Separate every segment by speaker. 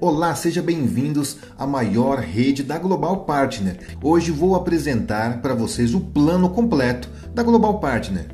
Speaker 1: Olá, sejam bem-vindos à maior rede da Global Partner. Hoje vou apresentar para vocês o plano completo da Global Partner.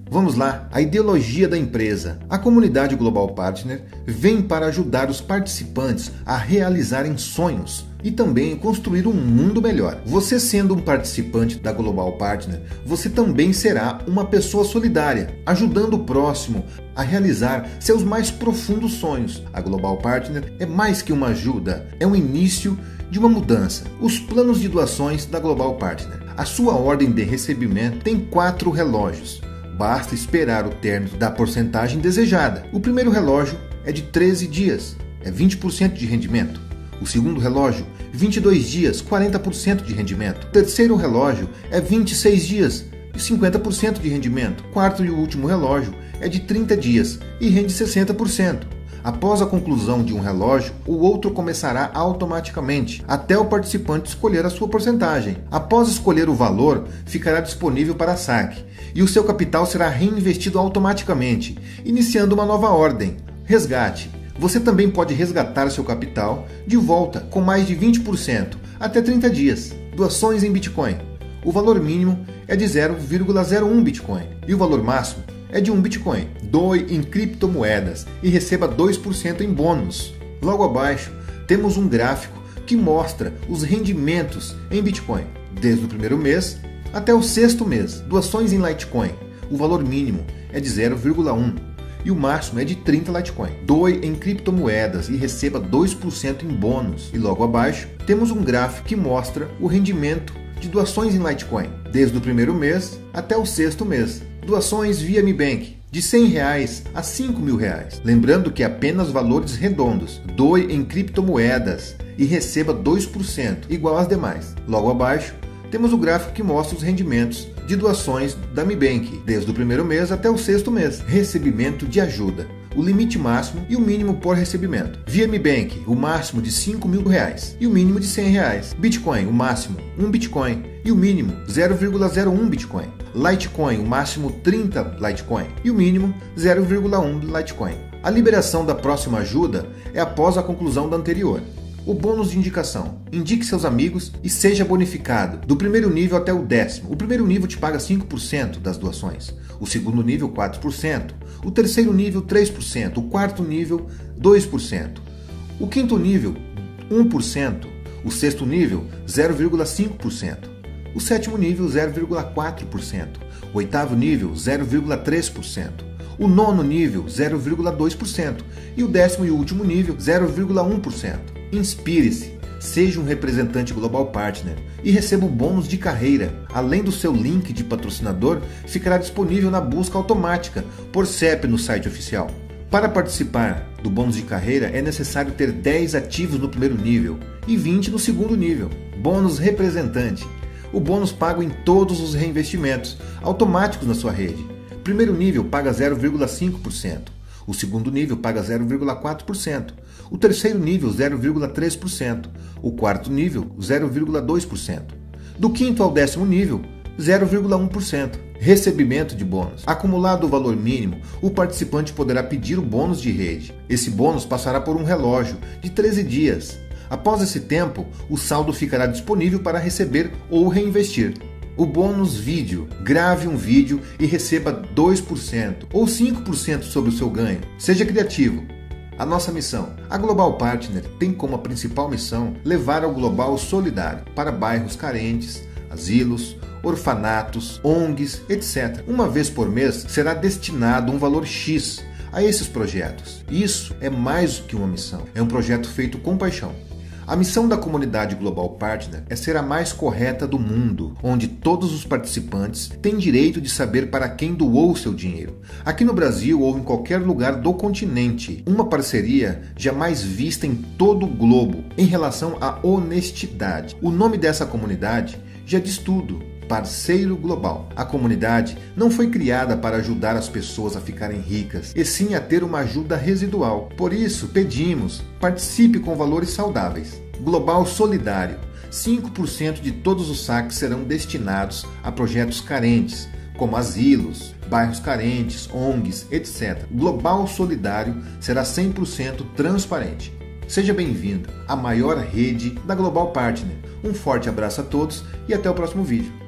Speaker 1: Vamos lá, a ideologia da empresa. A comunidade Global Partner vem para ajudar os participantes a realizarem sonhos e também construir um mundo melhor. Você sendo um participante da Global Partner, você também será uma pessoa solidária, ajudando o próximo a realizar seus mais profundos sonhos. A Global Partner é mais que uma ajuda, é um início de uma mudança. Os planos de doações da Global Partner. A sua ordem de recebimento tem 4 relógios. Basta esperar o término da porcentagem desejada. O primeiro relógio é de 13 dias, é 20% de rendimento. O segundo relógio, 22 dias, 40% de rendimento. O terceiro relógio é 26 dias e 50% de rendimento. O quarto e o último relógio é de 30 dias e rende 60%. Após a conclusão de um relógio, o outro começará automaticamente, até o participante escolher a sua porcentagem. Após escolher o valor, ficará disponível para saque, e o seu capital será reinvestido automaticamente, iniciando uma nova ordem. Resgate. Você também pode resgatar seu capital de volta com mais de 20%, até 30 dias. Doações em Bitcoin. O valor mínimo é de 0,01 Bitcoin, e o valor máximo é de 1 Bitcoin. Doe em criptomoedas e receba 2% em bônus. Logo abaixo, temos um gráfico que mostra os rendimentos em Bitcoin, desde o primeiro mês até o 6º mês. Doações em Litecoin. O valor mínimo é de 0,1 e o máximo é de 30 Litecoin. Doe em criptomoedas e receba 2% em bônus. E logo abaixo, temos um gráfico que mostra o rendimento de doações em Litecoin, desde o primeiro mês até o 6º mês. Doações via Mi Bank, de R$100 a R$5.000. Lembrando que apenas valores redondos. Doe em criptomoedas e receba 2%, igual às demais. Logo abaixo, temos o gráfico que mostra os rendimentos de doações da Mi Bank, desde o primeiro mês até o 6º mês. Recebimento de ajuda. O limite máximo e o mínimo por recebimento. Via Mi Bank, o máximo de R$5.000 e o mínimo de R$100. Bitcoin, o máximo 1 Bitcoin e o mínimo 0,01 Bitcoin. Litecoin, o máximo 30 Litecoin e o mínimo 0,1 Litecoin. A liberação da próxima ajuda é após a conclusão da anterior. O bônus de indicação. Indique seus amigos e seja bonificado do primeiro nível até o 10º. O primeiro nível te paga 5% das doações. O segundo nível, 4%. O terceiro nível, 3%. O quarto nível, 2%. O quinto nível, 1%. O sexto nível, 0,5%. O sétimo nível, 0,4%. O oitavo nível, 0,3%. O nono nível, 0,2%. E o 10º e último nível, 0,1%. Inspire-se, seja um representante Global Partner e receba o bônus de carreira. Além do seu link de patrocinador, ficará disponível na busca automática por CEP no site oficial. Para participar do bônus de carreira é necessário ter 10 ativos no primeiro nível e 20 no segundo nível. Bônus representante. O bônus pago em todos os reinvestimentos automáticos na sua rede. Primeiro nível paga 0,5%. O segundo nível paga 0,4%. O terceiro nível, 0,3%. O quarto nível, 0,2%. Do quinto ao 10º nível, 0,1%. Recebimento de bônus. Acumulado o valor mínimo, o participante poderá pedir o bônus de rede. Esse bônus passará por um relógio de 13 dias. Após esse tempo, o saldo ficará disponível para receber ou reinvestir. O bônus vídeo. Grave um vídeo e receba 2% ou 5% sobre o seu ganho. Seja criativo. A nossa missão. A Global Partner tem como principal missão levar ao global solidário para bairros carentes, asilos, orfanatos, ONGs, etc. Uma vez por mês será destinado um valor X a esses projetos. Isso é mais do que uma missão. É um projeto feito com paixão. A missão da comunidade Global Partner é ser a mais correta do mundo, onde todos os participantes têm direito de saber para quem doou seu dinheiro. Aqui no Brasil ou em qualquer lugar do continente, uma parceria jamais vista em todo o globo em relação à honestidade. O nome dessa comunidade já diz tudo. Parceiro Global. A comunidade não foi criada para ajudar as pessoas a ficarem ricas, e sim a ter uma ajuda residual. Por isso, pedimos, participe com valores saudáveis. Global Solidário. 5% de todos os saques serão destinados a projetos carentes, como asilos, bairros carentes, ONGs, etc. Global Solidário será 100% transparente. Seja bem-vindo à maior rede da Global Partner. Um forte abraço a todos e até o próximo vídeo.